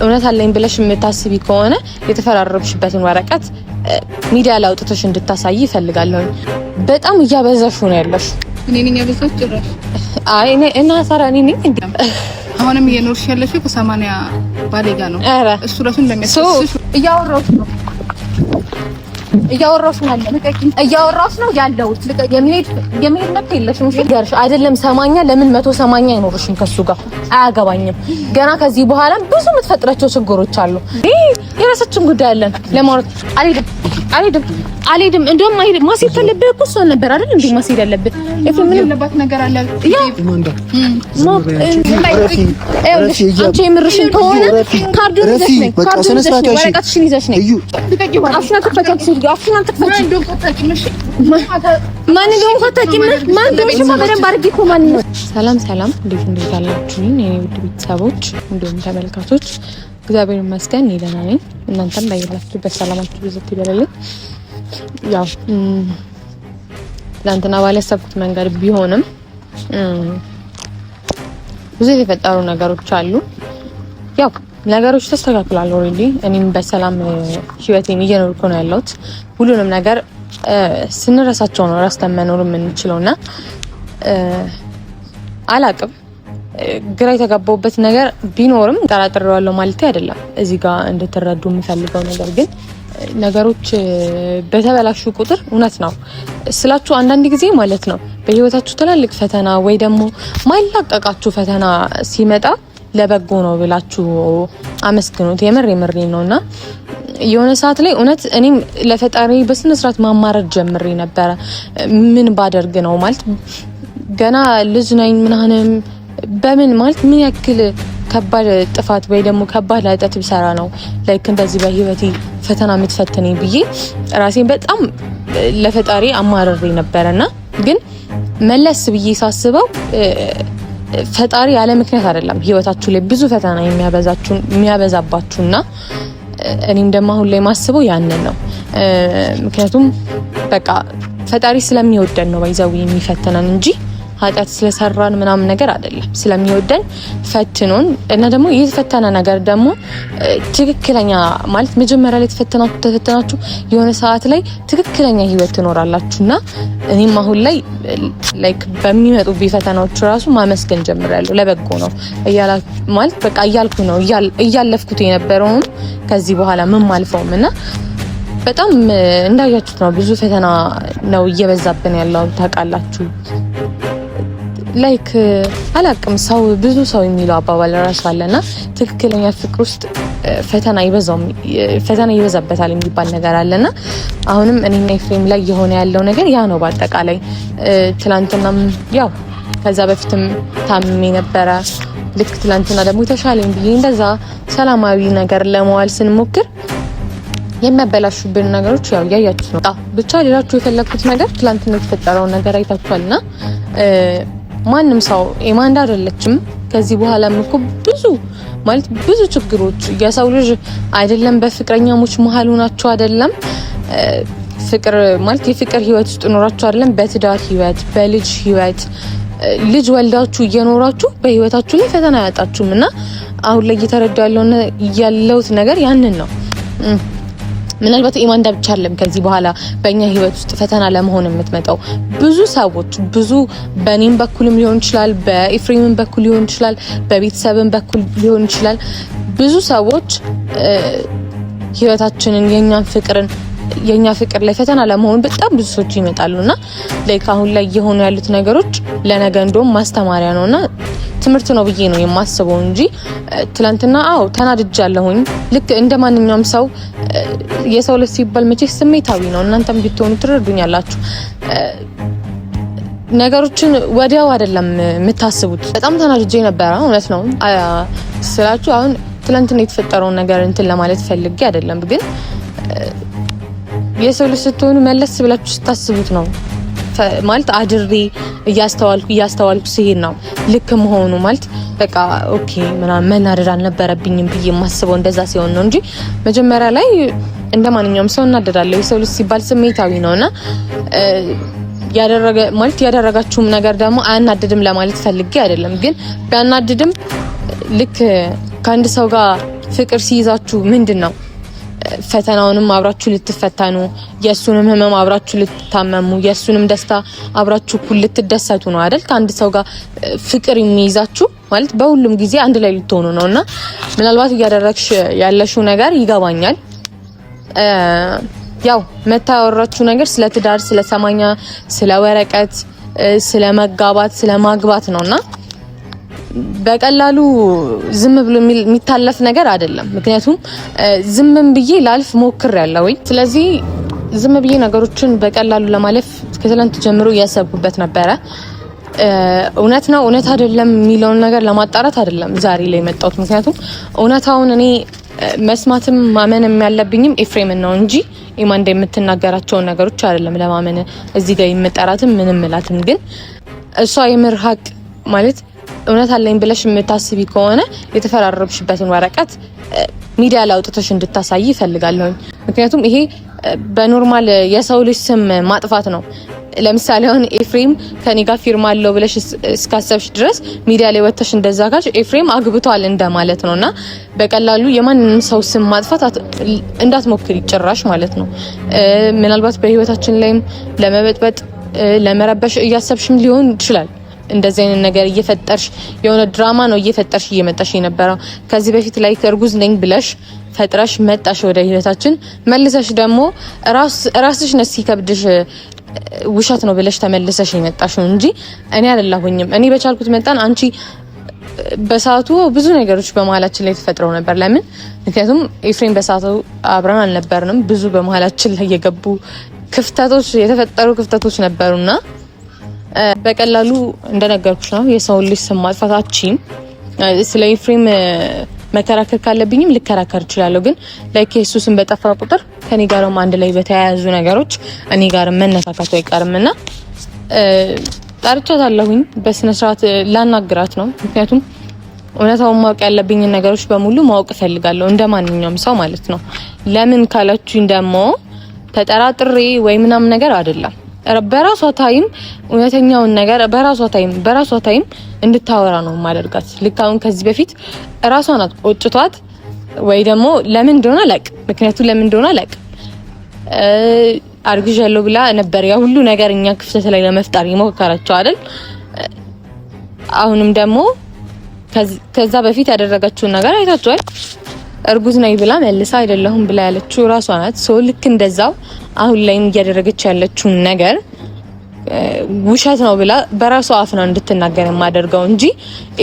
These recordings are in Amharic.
እውነት አለኝ ብለሽ የምታስቢ ከሆነ የተፈራረብሽበትን ወረቀት ሚዲያ ላይ አውጥተሽ እንድታሳይ ይፈልጋለሁ። በጣም እያበዛሽ ነው ያለሽ። እኔ ነኝ ያበዛሽ ጭራሽ። አይ እኔ እና ሳራ እኔ ነኝ እንዴ? አሁንም እየኖርሽ ያለሽው ከ80 ባሌ ጋር ነው። እሱ ራሱ እንደሚያስፈልግሽ እያወራሁሽ ነው ያለው። የሚሄድ መብት የለሽም። ገርሽ አይደለም 80 ለምን 180 አይኖርሽም ከሱ ጋር አያገባኝም። ገና ከዚህ በኋላ ብዙ የምትፈጥራቸው ችግሮች አሉ። የራሳችን ጉዳይ አለን ለማውራት። አልሄድም እንደውም አይሄድም። ማስሄድ ያለብህ እኮ እሷን ነበር አይደል እንዴ? ማስሄድ ያለብህ ምን ያለባት ነገር አለ? አንቺ የምርሽን ከሆነ ካርዱን ይዘሽ ነኝ፣ ወረቀትሽን ይዘሽ ነኝ። አፍሽን አትፈታሽ። ማን እንደሆነ ፈታቂም ማን እንደሆነ በደንብ አድርጊ እኮ ማን ነው። ሰላም እንዴት አላችሁ የኔ ውድ ቤተሰቦች እንዲሁም ተመልካቾች? እግዚአብሔር ይመስገን እኔ ደህና ነኝ። እናንተም ባይላችሁበት ሰላማችሁ ይዘት ይበልልኝ። ያው ትናንትና ባላሰብኩት መንገድ ቢሆንም ብዙ የተፈጠሩ ነገሮች አሉ። ያው ነገሮች ተስተካክለዋል ኦሬዲ። እኔም በሰላም ህይወቴን እየኖርኩ ነው ያለሁት። ሁሉንም ነገር ስንረሳቸው ነው ረስተን መኖር የምንችለውና አላቅም ግራ የተጋባውበት ነገር ቢኖርም ጠራጥሬዋለሁ ማለት አይደለም። እዚህ ጋር እንድትረዱ የምፈልገው ነገር ግን ነገሮች በተበላሹ ቁጥር እውነት ነው ስላችሁ አንዳንድ ጊዜ ማለት ነው በህይወታችሁ ትላልቅ ፈተና ወይ ደግሞ ማይላቀቃችሁ ፈተና ሲመጣ ለበጎ ነው ብላችሁ አመስግኑት። የምር ነውና የሆነ ሰዓት ላይ እውነት እኔም ለፈጣሪ በስነ ስርዓት ማማረር ጀምሬ ነበረ። ምን ባደርግ ነው ማለት ገና ልጅ ነኝ ምናንም በምን ማለት ምን ያክል ከባድ ጥፋት ወይ ደግሞ ከባድ ኃጢአት ብሰራ ነው ላይክ እንደዚህ በህይወቴ ፈተና የምትፈትነኝ ብዬ ራሴን በጣም ለፈጣሪ አማረሬ ነበርና ግን መለስ ብዬ ሳስበው ፈጣሪ ያለ ምክንያት አይደለም ህይወታችሁ ላይ ብዙ ፈተና የሚያበዛባችሁና እኔም ደግሞ አሁን ላይ ማስበው ያንን ነው። ምክንያቱም በቃ ፈጣሪ ስለሚወደን ነው ባይዛው የሚፈተነን እንጂ ኃጢአት ስለሰራን ምናምን ነገር አይደለም። ስለሚወደን ፈትኖን እና ደግሞ የተፈተነ ነገር ደግሞ ትክክለኛ ማለት መጀመሪያ ላይ ተፈተናችሁ የሆነ ሰዓት ላይ ትክክለኛ ህይወት ትኖራላችሁና እኔም አሁን ላይ ላይክ በሚመጡ ፈተናዎች ራሱ ማመስገን ጀምራለሁ። ለበጎ ነው ማለት በቃ እያልኩ ነው እያለፍኩት የነበረውም ከዚህ በኋላ ምን ማልፈውምና በጣም እንዳያችሁት ነው ብዙ ፈተና ነው እየበዛብን ያለው ታውቃላችሁ። ላይክ አላቅም ሰው ብዙ ሰው የሚለው አባባል ራሱ አለና ትክክለኛ ፍቅር ውስጥ ፈተና ይበዛበታል የሚባል ነገር አለና አሁንም እኔና ኤፍሬም ላይ የሆነ ያለው ነገር ያ ነው። በአጠቃላይ ትላንትናም ያው ከዛ በፊትም ታምሜ ነበረ። ልክ ትላንትና ደግሞ ተሻለኝ ብዬ እንደዛ ሰላማዊ ነገር ለመዋል ስንሞክር የሚያበላሹብን ነገሮች ያው ያያችሁ ነው። ብቻ ሌላችሁ የፈለኩት ነገር ትላንትና የተፈጠረው ነገር አይታችኋልና ማንም ሰው ኤማንዳ አይደለችም። ከዚህ በኋላም እኮ ብዙ ችግሮች የሰው ልጅ አይደለም በፍቅረኛሞች መሀል ሆናችሁ አይደለም ፍቅር ማለት የፍቅር ህይወት ውስጥ ኖራችሁ አይደለም በትዳር ህይወት በልጅ ህይወት ልጅ ወልዳችሁ እየኖራችሁ በህይወታችሁ ላይ ፈተና ያጣችሁምና አሁን ላይ እየተረዳው ያለውት ነገር ያንን ነው። ምናልባት ኢማንዳ ብቻ አይደለም ከዚህ በኋላ በእኛ ህይወት ውስጥ ፈተና ለመሆን የምትመጣው ብዙ ሰዎች ብዙ በኔም በኩልም ሊሆን ይችላል፣ በኤፍሬምም በኩል ሊሆን ይችላል፣ በቤተሰብም በኩል ሊሆን ይችላል። ብዙ ሰዎች ህይወታችንን የኛ ፍቅር ላይ ፈተና ለመሆን በጣም ብዙ ሰዎች ይመጣሉና ላይክ አሁን ላይ የሆኑ ያሉት ነገሮች ለነገ እንደውም ማስተማሪያ ነውና ትምህርት ነው ብዬ ነው የማስበው እንጂ ትላንትና ተናድጃለሁኝ። ልክ እንደማንኛውም ሰው የሰው ልጅ ሲባል መቼ ስሜታዊ ነው። እናንተም ብትሆኑ ትረዱኛላችሁ። ነገሮችን ወዲያው አይደለም የምታስቡት። በጣም ተናድጄ ነበር እውነት ነው ስላችሁ። አሁን ትላንትና የተፈጠረውን ነገር እንትን ለማለት ፈልጌ አይደለም፣ ግን የሰው ልጅ ስትሆኑ መለስ ብላችሁ ስታስቡት ነው ማለት አድሬ እያስተዋልኩ ሲሄድ ነው ልክ መሆኑ ማለት በቃ ኦኬ ምናምን መናደድ አልነበረብኝም ብዬ የማስበው እንደዛ ሲሆን ነው እንጂ መጀመሪያ ላይ እንደማንኛውም ሰው እናደዳለሁ። የሰው ልጅ ሲባል ስሜታዊ ነውና ያደረጋችሁም ነገር ደግሞ አያናድድም ለማለት ፈልጌ አይደለም፣ ግን ቢያናድድም ልክ ከአንድ ሰው ጋር ፍቅር ሲይዛችሁ ምንድነው ፈተናውንም አብራችሁ ልትፈተኑ የሱንም ህመም አብራችሁ ልትታመሙ የሱንም ደስታ አብራችሁ ሁሉ ልትደሰቱ ነው አይደል? ከአንድ ሰው ጋር ፍቅር የሚይዛችሁ ማለት በሁሉም ጊዜ አንድ ላይ ልትሆኑ ነውና ምናልባት እያደረግሽ ያለሽው ነገር ይገባኛል። ያው መታወራችሁ ነገር ስለ ትዳር፣ ስለ ሰማኛ፣ ስለ ወረቀት፣ ስለ መጋባት፣ ስለ ማግባት ነውና በቀላሉ ዝም ብሎ የሚታለፍ ነገር አይደለም። ምክንያቱም ዝምም ብዬ ላልፍ ሞክሬያለሁ። ስለዚህ ዝም ብዬ ነገሮችን በቀላሉ ለማለፍ ከትላንት ጀምሮ እያሰብኩበት ነበረ። እውነት ነው እውነት አይደለም የሚለውን ነገር ለማጣራት አይደለም ዛሬ ላይ የመጣሁት። ምክንያቱም እውነታውን እኔ መስማትም ማመንም ያለብኝም ኤፍሬምን ነው እንጂ ኢማን የምትናገራቸውን ነገሮች አይደለም ለማመን እዚህ ጋር የምጠራትም ምንም እላትም። ግን እሷ የምር ሀቅ ማለት እውነት አለኝ ብለሽ የምታስቢ ከሆነ የተፈራረብሽበትን ወረቀት ሚዲያ ላይ አውጥተሽ እንድታሳይ ይፈልጋለሁ። ምክንያቱም ይሄ በኖርማል የሰው ልጅ ስም ማጥፋት ነው። ለምሳሌ አሁን ኤፍሬም ከኔ ጋር ፊርማ አለው ብለሽ እስካሰብሽ ድረስ ሚዲያ ላይ ወጥተሽ እንደዛ ካልሽ ኤፍሬም አግብቷል እንደማለት ነውና በቀላሉ የማንንም ሰው ስም ማጥፋት እንዳትሞክሪ ጭራሽ ማለት ነው። ምናልባት በህይወታችን ላይም ለመበጥበጥ ለመረበሽ እያሰብሽም ሊሆን ይችላል። እንደዚህ አይነት ነገር እየፈጠርሽ የሆነ ድራማ ነው እየፈጠርሽ እየመጣሽ የነበረው። ከዚህ በፊት ላይ እርጉዝ ነኝ ብለሽ ፈጥረሽ መጣሽ ወደ ህይወታችን። መልሰሽ ደግሞ ራስሽ ነስ ሲከብድሽ ውሸት ነው ብለሽ ተመልሰሽ የመጣሽ እንጂ እኔ አይደለሁኝም። እኔ በቻልኩት መጣን አንቺ በሰዓቱ ብዙ ነገሮች በመሀላችን ላይ ተፈጥረው ነበር። ለምን? ምክንያቱም ኤፍሬም በሰዓቱ አብረን አልነበርንም። ብዙ በመሀላችን ላይ የገቡ ክፍተቶች የተፈጠሩ ክፍተቶች ነበሩና በቀላሉ እንደነገርኩሽ ነው የሰው ልጅ ስም ማጥፋታችን። ስለ ኤፍሬም መከራከር ካለብኝም ልከራከር እችላለሁ። ግን ለኬሱ ስም በጠፋ ቁጥር ከኔ ጋርም አንድ ላይ በተያያዙ ነገሮች እኔ ጋር መነካካቱ አይቀርምና ጠርቻታለሁኝ። በስነ ስርዓት ላናግራት ነው። ምክንያቱም እውነታውን ማወቅ ያለብኝ ነገሮች በሙሉ ማወቅ እፈልጋለሁ እንደማንኛውም ሰው ማለት ነው። ለምን ካላችሁኝ ደግሞ ተጠራጥሬ ወይ ምናም ነገር አይደለም። በራሷ ታይም እውነተኛውን ነገር በራሷ ታይም እንድታወራ ነው ማደርጋት። ልክ አሁን ከዚህ በፊት ራሷ ናት ቆጭቷት ወይ ደግሞ ለምን እንደሆነ አላውቅም። ምክንያቱም ለምን እንደሆነ አላውቅም አርግዣለሁ ብላ ነበር ያ ሁሉ ነገር እኛ ክፍተት ላይ ለመፍጠር ይሞከራቸው አይደል? አሁንም ደግሞ ከዛ በፊት ያደረገችውን ነገር አይታችኋል። እርጉዝ ነኝ ብላ መልሳ አይደለሁም ብላ ያለችው ራሷ ናት። ሶ ልክ እንደዛው አሁን ላይም እያደረገች ያለችው ነገር ውሸት ነው ብላ በራሷ አፍ ነው እንድትናገር የማደርገው እንጂ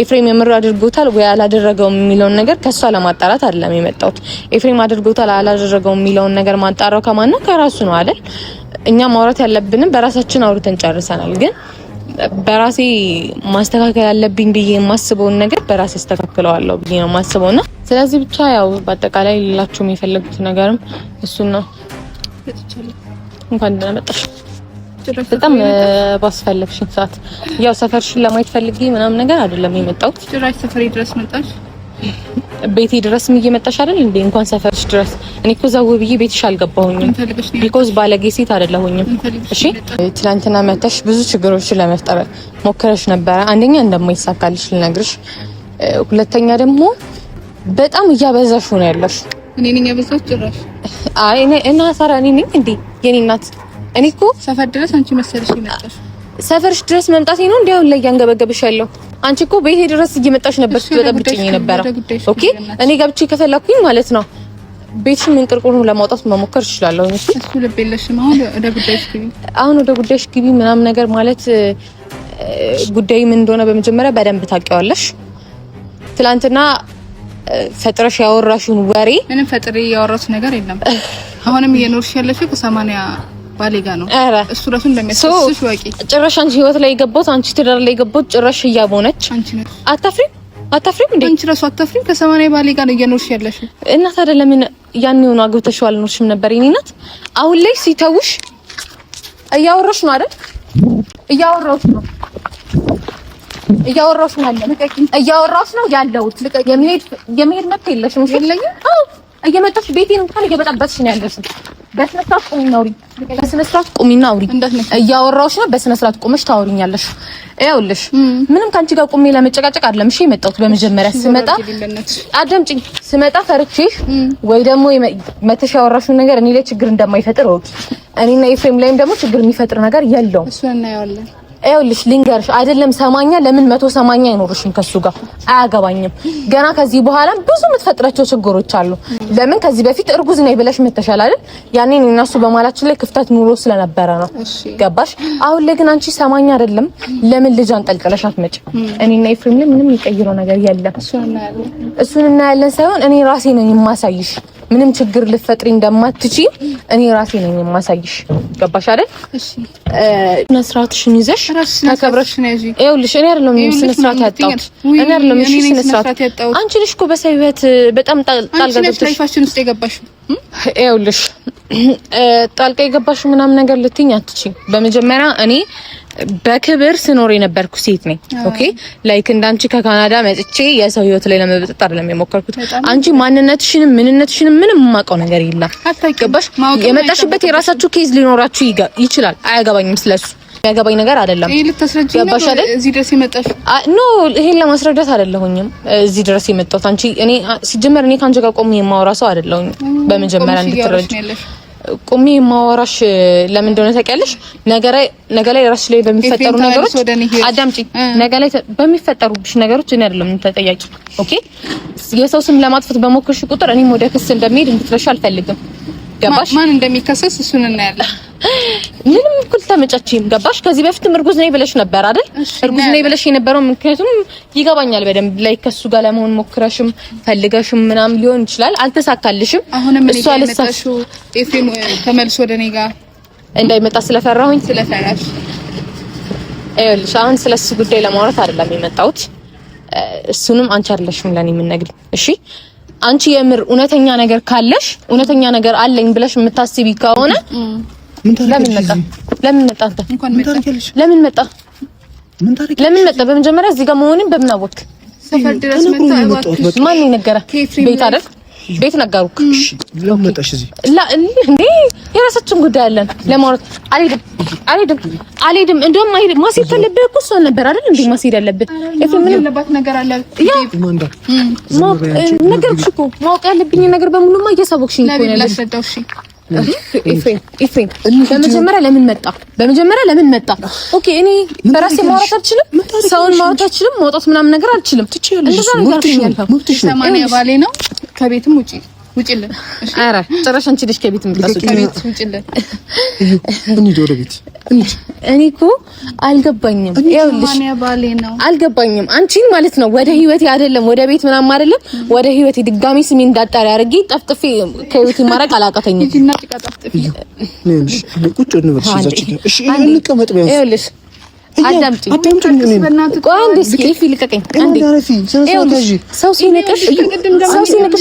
ኤፍሬም የምር አድርጎታል ወይ አላደረገውም የሚለውን ነገር ከሷ ለማጣራት አይደለም የመጣሁት። ኤፍሬም አድርጎታል አላደረገውም የሚለውን ነገር ማጣራው ከማን ነው? ከራሱ ነው አይደል? እኛ ማውራት ያለብንም በራሳችን አውርተን ጨርሰናል። ግን በራሴ ማስተካከል ያለብኝ ብዬ የማስበውን ነገር በራሴ አስተካክለዋለሁ ብዬ ነው የማስበውና ስለዚህ ብቻ ያው በአጠቃላይ ሌላችሁም የፈለጉት ነገርም እሱን ነው። እንኳን ደህና መጣሽ። በጣም ባስፈለግሽኝ ሰዓት ያው ሰፈርሽን ለማየት ፈልጌ ምናምን ነገር አይደለም የመጣሁት። ጭራሽ ሰፈሬ ድረስ መጣሽ? ቤቴ ድረስም እየመጣሽ አይደል እንዴ? እንኳን ሰፈርሽ ድረስ እኔ እኮ ዘው ብዬ ቤትሽ አልገባሁኝም። ቢኮዝ ባለጌ ሴት አይደለሁኝም። እሺ ትላንትና መጣሽ ብዙ ችግሮችን ለመፍጠር ሞክረሽ ነበረ። አንደኛ እንደማይሳካልሽ ልነግርሽ፣ ሁለተኛ ደግሞ በጣም እያበዛሽ ነው ያለሽ። እኔ ነኝ ያበዛሽ ጭራሽ? አይ እና ሳራ እኔ ነኝ እንዴ የኔ እናት? እኔ እኮ ሰፈር ድረስ አንቺ መሰለሽ ይመጣሽ። ሰፈርሽ ድረስ መምጣቴ ነው እንዴ አሁን ላይ ያንገበገብሽ ያለው? አንቺ እኮ ቤቴ ድረስ እየመጣሽ ነበር ስትጠብቂኝ ነበር። ኦኬ እኔ ገብቼ ከፈለኩኝ ማለት ነው ቤትሽን እንቅርቁሩን ለማውጣት መሞከር እችላለሁ። እሺ እሱ ልብ የለሽም። አሁን ወደ ጉዳይሽ ግቢ ምናምን ነገር ማለት ጉዳይ ምን እንደሆነ በመጀመሪያ በደንብ ታውቂዋለሽ። ትላንትና ፈጥረሽ ያወራሽውን ወሬ ምንም ፈጥሬ ያወራሁት ነገር የለም። አሁንም እየኖርሽ ያለሽው ከ80 ባሌ ጋር ነው። እሱ ራሱ እንደሚያስፈልግሽ ወቂ ጭራሽ አንቺ ህይወት ላይ የገባሁት አንቺ ትዳር ላይ የገባሁት ጭራሽ እያቦነች አንቺ ነሽ። አታፍሪም እንዴ? አንቺ ራሱ አታፍሪም? ከ80 ባሌ ጋር ነው እየኖርሽ ያለሽው። እና ታዲያ ለምን ያን የሆነ አግብተሽው አልኖርሽም ነበር? የኔ እናት አሁን ላይ ሲተውሽ እያወራሽ ነው አይደል? እያወራሽ ነው እያወራሽ ነው ያለሁት። የመሄድ መብት የለሽም። እየመጣሽ ቤቴን እንኳን እየበጠበጥሽ ነው ያለሽው። በስነ ስርዓት ቁሚና አውሪ። በስነ ስርዓት ቁሚና አውሪ። እያወራሁሽ ነው። በስነ ስርዓት ቁመሽ ታወሪኛለሽ። ይኸውልሽ ምንም ካንቺ ጋር ቁሜ ለመጨቃጨቅ አይደለም። እሺ የመጣሁት በመጀመሪያ ስመጣ አዳምጪኝ። ስመጣ ፈርቼሽ ወይ ደግሞ መተሽ ያወራሽው ነገር እኔ ላይ ችግር እንደማይፈጥር ወቂ። እኔና ኤፍሬም ላይም ደግሞ ችግር የሚፈጥር ነገር የለውም። እሱ እናየዋለን። ይኸውልሽ ልንገርሽ አይደለም 80 ለምን 180 አይኖርሽም ከሱ ጋር አያገባኝም። ገና ከዚህ በኋላ ብዙ የምትፈጥራቸው ችግሮች አሉ። ለምን ከዚህ በፊት እርጉዝ ነኝ ብለሽ መተሻል አይደል? ያኔ እነሱ በማላችን ላይ ክፍተት ኑሮ ስለነበረ ነው። ገባሽ? አሁን ላይ ግን አንቺ 80 አይደለም ለምን ልጅ አንጠልጥለሽ አትመጭ? እኔና ኤፍሬም ላይ ምንም የሚቀይረው ነገር የለም። እሱን እናያለን ሳይሆን እኔ ራሴ ነኝ የማሳይሽ። ምንም ችግር ልፈጥሪ እንደማትችይ እኔ ራሴ ነኝ የማሳይሽ። ገባሽ አይደል? እሺ ስነስርዓትሽን ይዘሽ ተከብረሽ ነው እዚህ። ይኸውልሽ እኔ አይደለም ስነ ስርዓት ያጣሁት እኔ አይደለም እሺ ስነ ስርዓት ያጣሁት አንቺ ልጅ እኮ በሰው ህይወት በጣም ጣልቃ ገብተሽ ላይፋችን ውስጥ የገባሽው። ይኸውልሽ ጣልቃ የገባሽው ምናምን ነገር ልትይኝ አትችይም። በመጀመሪያ እኔ በክብር ስኖር የነበርኩ ሴት ነኝ። ኦኬ ላይክ እንዳንቺ ከካናዳ መጥቼ የሰው ህይወት ላይ ለመበጠጥ አይደለም የሞከርኩት። አንቺ ማንነትሽንም ምንነትሽንም ምንም የማውቀው ነገር የለም። ገባሽ? የመጣሽበት የራሳችሁ ኬዝ ሊኖራችሁ ይችላል። አያገባኝም ስለሱ የሚያገባኝ ነገር አይደለም። ይሄ ልታስረጂኝ ነው እዚህ ድረስ የመጣሽ? ኖ ይሄን ለማስረዳት አይደለሁኝም እዚህ ድረስ የመጣሁት። አንቺ እኔ ሲጀመር እኔ ካንቺ ጋር ቆሜ የማወራ ሰው አይደለሁኝ። በመጀመሪያ እንድትረጂ ቆሜ የማወራሽ ለምን እንደሆነ ታውቂያለሽ? ነገ ላይ ራስሽ ላይ በሚፈጠሩ ነገሮች አዳምጪ። ነገ ላይ በሚፈጠሩብሽ ነገሮች እኔ አይደለም ተጠያቂ። ኦኬ የሰው ስም ለማጥፋት በሞከርሽ ቁጥር እኔም ወደ ክስ እንደሚሄድ እንድትረሺ አልፈልግም። ገባሽ? ማን እንደሚከሰስ እሱን እናያለን። ምንም እኩል ተመጫችም። ገባሽ? ከዚህ በፊትም እርጉዝ ነኝ ብለሽ ነበር አይደል? እርጉዝ ነኝ ብለሽ የነበረው ምክንያቱም ይገባኛል በደንብ ላይ ከሱ ጋር ለመሆን ሞክረሽም ፈልገሽም ምናምን ሊሆን ይችላል። አልተሳካልሽም። እሱ አልተሳካሽ። ኤፍሬም ተመልሶ ወደ እኔ ጋር እንዳይመጣ ስለፈራሁኝ ስለፈራሽ ይኸውልሽ አሁን ስለሱ ጉዳይ ለማውራት አይደለም የመጣሁት። እሱንም አንቺ አይደለሽም ለኔ የምነግሪኝ። እሺ አንቺ የምር እውነተኛ ነገር ካለሽ እውነተኛ ነገር አለኝ ብለሽ የምታስቢ ከሆነ ለምን መጣ? ለምን መጣ? በመጀመሪያ እዚህ ጋር መሆኔን በምን አወቅ? ሰፈር ድረስ መጣ። ማን ነገረ? ቤት አይደል? ቤት ነገሩክ? እሺ ለምን መጣሽ እዚህ? እንዴ የራሳችን ጉዳይ አለን ለማውራት። አልሄድም። እንደውም ማስሄድ ካለብህ እኮ እሷን ነበር አይደል እንዴ ማስሄድ ያለብህ? ምን ያለባት ነገር አለ? ማንዳ ነገርኩሽ እኮ ማወቅ ያለብኝ ነገር በሙሉማ እያሳወቅሽኝ እኮ ነው ያለሽ። ኤፍሬም በመጀመሪያ ለምን መጣ? ኦኬ እኔ በራሴ ማውራት አልችልም፣ ሰውን ማውራት አልችልም፣ መውጣት ምናምን ነገር አልችልም። እንደዛ ነገር ነው። 80 ባሌ ነው። ከቤትም ውጪልን። ኧረ ጭራሽ አንቺ ልጅ ከቤትም ውጪልን። እንሂድ ወደ ቤት እንሂድ። እኔ እኮ አልገባኝም። ይኸውልሽ አልገባኝም። አንቺን ማለት ነው ወደ ህይወቴ አይደለም ወደ ቤት ምናምን አይደለም ወደ ህይወቴ ድጋሚ ስሜን እንዳጣሪ አድርጌ ጠፍጥፌ ከህይወቴ ማረቅ አላቀተኝም። ቁጭ እንበል እሺ እንቀመጥ ቢያንስ። ይኸውልሽ አዳምጪ። ቆይ አንዴ እስኪ ልቀቀኝ። ሰው ሲነቅሽ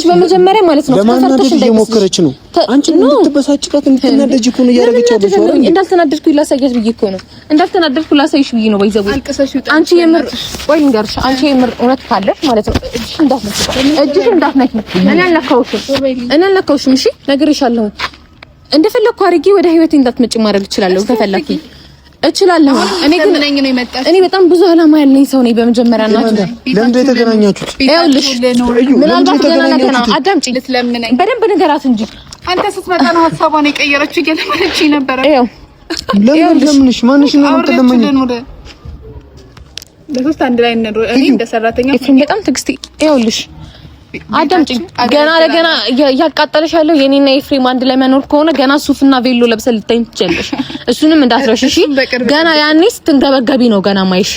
በመጀመሪያ ማለት ነው ለማናደድ እየሞከረች ነው። አንቺ እንድትበሳጭቃት እንድትናደጂ እኮ ነው እያደረገች ያለችው አይደል? እንዳልተናደድኩ ላሳያሽ ብዬሽ እኮ ነው። እንዳልተናደድኩ ላሳይሽ ብዬሽ ነው። ባይዘው አንቺ የምር ቆይ ልንገርሽ፣ አንቺ የምር እውነት ካለሽ ማለት ነው እጅሽ እንዳትነኪ። እኔ አልነካሁሽም። እሺ ነግሬሻለሁ። እንደፈለኩ አድርጌ ወደ ህይወቴ እንዳትመጪ ማድረግ እችላለሁ ከፈለኩ እችላለሁ። እኔ ግን እኔ በጣም ብዙ አላማ ያለኝ ሰው ነኝ። በመጀመሪያ እናት ለምን የተገናኛችሁት? ይኸውልሽ ምናልባት ገና ነገር ነው። አዳምጪ በደንብ ንገራት እንጂ አንተ ስትመጣ ነው ሀሳቧን የቀየረችው እያለች ነበር። ይኸው ለምንሽ ማንሽ ነው ተለመኝ ለሶስት አንድ ላይ እንኖር። እኔ እንደ ሰራተኛ በጣም ትግስቲ። ይኸውልሽ አዳምጪ ገና ለገና ያቃጠለሽ ያለው የኔና ኤፍሬም አንድ ላይ መኖር ከሆነ ገና ሱፍና ቬሎ ለብሰህ ልታይ ትችያለሽ። እሱንም እንዳትረሽ እሺ። ገና ያኔ ስትንገበገቢ ነው ገና ማይሽ።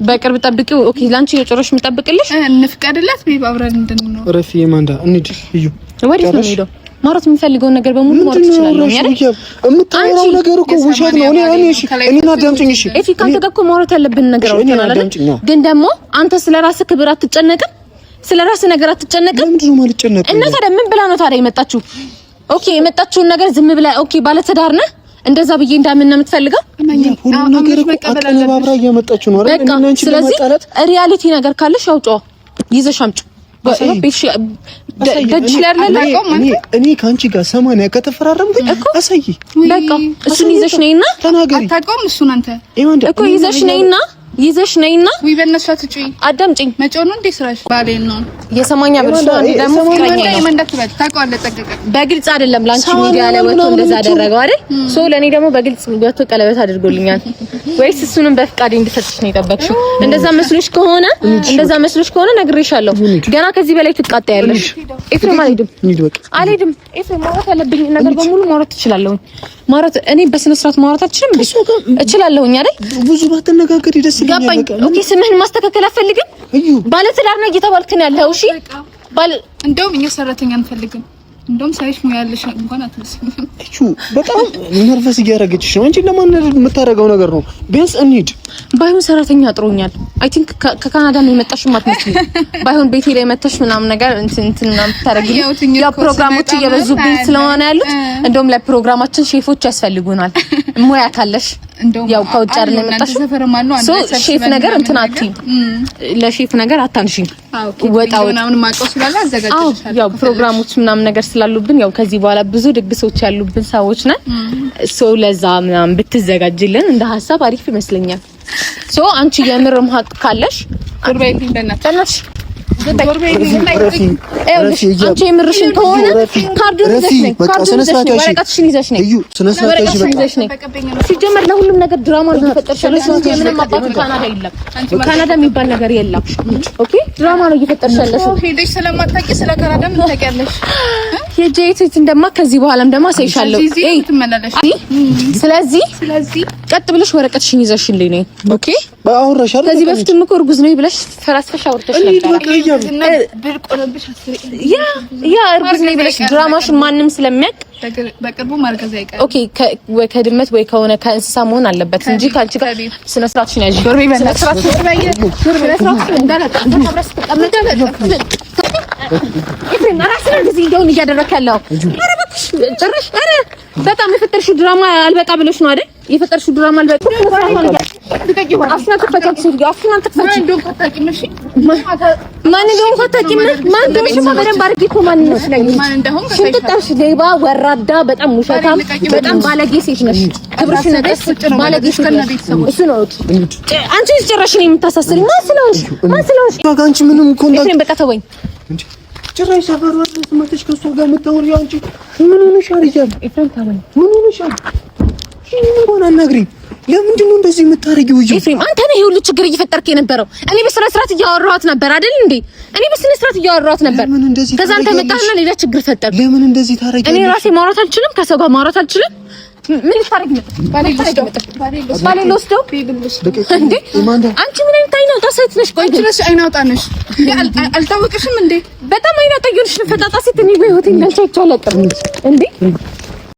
በቅርብ ጠብቂው። ኦኬ ላንቺ የጮሮሽ የሚጠብቅልሽ እንፍቀድላት ቤብ አብረን እንድንኖር። ረፊ ማንዳ እንሂድ። እዩ ወዴት ነው ሄዶ ማውራት የሚፈልገውን ነገር በሙሉ ማውራት ትችላለህ። የምታወራው ነገር እኮ ውሸት ነው። እኔና አዳምጪኝ እሺ። ኤፊ ካንተ ጋር እኮ ማውራት ያለብን ነገር አውጥተናል አይደል? ግን ደግሞ አንተ ስለራስህ ክብር አትጨነቅም? ስለራስህ ነገር አትጨነቅም? ምንድን ነው ማለት ጨነቅ? እና ታዲያ ምን ብላ ነው ታዲያ የመጣችው? ኦኬ የመጣችውን ነገር ዝም ብላ ኦኬ ባለትዳር ነህ እንደዛ ብዬ እንዳምን ነው የምትፈልገው? ሁሉ ነገር እኮ አቀነባብራ እየመጣችው ነው አይደል? እና አንቺ ለማጣላት ሪያሊቲ ነገር ካለሽ አውጪው ይዘሽ አምጪው። ደጅ ላይ አይደለም እኔ ካንቺ ጋር 80 ከተፈራረምኩኝ አሳይ በቃ እሱን ይዘሽ ነይና ተናገሪ አታውቀውም እሱን አንተ እኮ ይዘሽ ነይና ወይ በእነሱ አትጪ አዳምጪኝ መጮህ ነው እንዴ ስራሽ ባሌን ነው የሰማኛ ብርሽ ነው ደግሞ ፍቅረኛ ነው መንዳትበት ታውቀዋለህ ጠቀቀ በግልጽ አይደለም ላንቺ ሚዲያ ላይ ወጥቶ እንደዛ አደረገው አይደል ሶ ለኔ ደግሞ በግልጽ ወጥቶ ቀለበት አድርጎልኛል ወይስ እሱንም በፍቃድ እንድሰጥሽ ነው የጠበቅሽው እንደዛ መስሎሽ ከሆነ ነግሬሻለሁ ገና ከዚህ በላይ ትቃጣያለሽ ኤፍሬም አልሄድም ኤፍሬም ማውራት ያለብኝ ነገር በሙሉ ማውራት ትችላለሁ ማውራት እኔ በስነ ስርዓት ማውራት አልችልም እችላለሁኝ አይደል ብዙ ባትነጋገር ይደስ ገባኝ ኦኬ ስምህን ማስተካከል አፈልግም ባለ ትዳር ነው እየተባልክ ነው ያለው እሺ እንደውም እኛ ሰራተኛ አንፈልግም እንደውም ሳይሽ ነው ያለሽ እንኳን አትመስልም እቹ በጣም ነርቨስ እያደረገችሽ ነው እንጂ ለማን የምታረጋው ነገር ነው ቢያንስ እንሂድ ባይሆን ሰራተኛ አጥሮኛል አይ ቲንክ ከካናዳ ነው የመጣሽ ማትመስል ባይሆን ቤቴ ላይ መተሽ ምናምን ነገር እንትን ምናምን ታረጊልኝ ያ ፕሮግራሞች እየበዙብኝ ስለሆነ ያሉት እንደውም ለፕሮግራማችን ሼፎች ያስፈልጉናል ሙያ ካለሽ ያው ከውጭ አይደል የመጣሽ ሼፍ ነገር እንትን አትይ ለሼፍ ነገር አታንሺኝ ወጣው ምናምን ማቀው ስላለ አዘጋጅልሻለሁ ያው ፕሮግራሞች ምናምን ነገር ስላሉብን ያው ከዚህ በኋላ ብዙ ድግሶች ያሉብን ሰዎች ነን ሶ ለዛ ምናምን ብትዘጋጅልን እንደ ሐሳብ አሪፍ ይመስለኛል ሶ አንቺ የምርም ሀቅ ካለሽ ቁርባይት እንደናታሽ አንቺ የምርሽን ከሆነ ካርዱን ይዘሽ ነይ ሲጀመር ለሁሉም ነገር ድራማ ነው እየፈጠርሻለሽ ምንም አባቱ ካናዳ የሚባል ነገር የለም ኦኬ ድራማ ነው እየፈጠርሻለሽ ሄደሽ ስለማታውቂ ስለ ካናዳ ምን ታውቂያለሽ የጄት እንደማ ከዚህ በኋላም ደግሞ አሳይሻለሁ ስለዚህ ቀጥ ብለሽ ወረቀትሽን ይዘሽልኝ ነይ ኦኬ ባውራሻል ከዚህ በፊትም እኮ እርጉዝ ነኝ ብለሽ ፈራስፈሻ ወርተሽ ነበር ያ እርጉዝ ነኝ ብለሽ ድራማሽን ማንም ስለሚያውቅ በቅርቡ ማርገዝ አይቀርም ኦኬ ከድመት ወይ ከሆነ ከእንስሳ መሆን አለበት እንጂ ካንቺ ጋር ስነ ስርዓትሽን ያዥ ስነ ስርዓትሽን እንዳላጣ ተብረስ ተቀመጠ ኤፍሬም ራስህ እንደዚህ እንደውን እያደረክ ያለው ኧረ እባክሽ ጭራሽ ኧረ በጣም የፈጠርሽው ድራማ አልበቃ ብለሽ ነው አይደል የፈጠርሽው ድራማ አልበቃ አፍና ተፈታች አፍና ተፈታች እንደው ታቂምሽ ማን እንደሆነ ታቂም ማን እንደሆነ በደንብ አድርጌ እኮ ማን ነው ስለኝ ማን እንደሆነ ሽንጥጣሽ ሌባ ወራዳ በጣም ሙሻታም በጣም ባለጌ ሴት ነሽ ክብርሽ ነገስ ባለጌ ሴት ነሽ እሱ ነው አንቺ ጭራሽ ነው የምታሳስሪኝ ማን ስለሆንሽ አንቺ ምንም ኮንታክት ኤፍሬም በቃ ተወኝ ጭራሽ ሰፈሩ አስመጥተሽ ከሷ ጋር የምታወሪው አንቺ ምን ሆነሻል? ኤፍሬም ታመኝ ምን ሆነሻል? ምን ሆነ አናግሪኝ። ለምንድን ነው እንደዚህ የምታረጊው? ኤፍሬም አንተ ነህ ሁሉ ችግር እየፈጠርክ የነበረው። እኔ በስነ ስርዓት እያወራኋት ነበር አይደል እንዴ? እኔ በስነ ስርዓት እያወራኋት ነበር። ከዛ አንተ መጣህና ሌላ ችግር ፈጠርክ። ለምን እንደዚህ ታረጊያለሽ? እኔ ራሴ ማውራት አልችልም፣ ከሰው ጋር ማውራት አልችልም። ምን ልታረግ መጣ? ባሌ ልወስደው እንዴ? አንቺ ምን አይነት አይናውጣ ሴት ነሽ? ቆይ አንቺ ነሽ አይናውጣ ነሽ። አልታወቅሽም እንዴ? በጣም አይናውጣ ይሁንሽ ፈጣጣ ሴት እኔ በህይወቴ እንዳልቻቸው አላውቅም እንዴ?